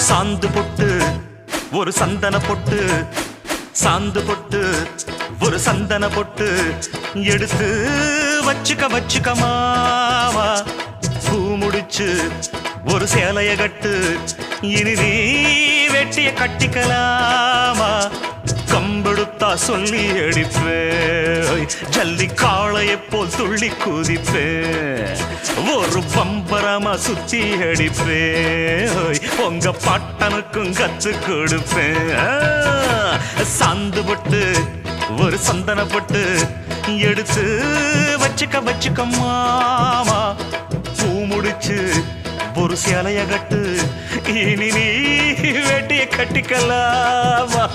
சாந்து பொட்டு ஒரு சந்தன பொட்டு, சாந்து பொட்டு ஒரு சந்தன பொட்டு எடுத்து வச்சுக்க மாவா. பூ முடிச்சு ஒரு சேலைய கட்டு, இனி நீ வெட்டிய கட்டிக்கலாமா. கம்பெடுத்தா சொல்லி அடிப்பேன், ஜல்லி காளைய போல் துள்ளி குதிப்பேன், ஒரு பம்பரமா சுத்தி அடிப்பேன், உங்க பாட்டனுக்கும் கத்து கொடுப்பேன். சாந்து பொட்டு ஒரு சந்தன பொட்டு எடுத்து வச்சுக்க மாமா. பூ முடிச்சு ஒரு சேலைய கட்டு, இனி நீ வெட்டிய கட்டிக்கலாமா.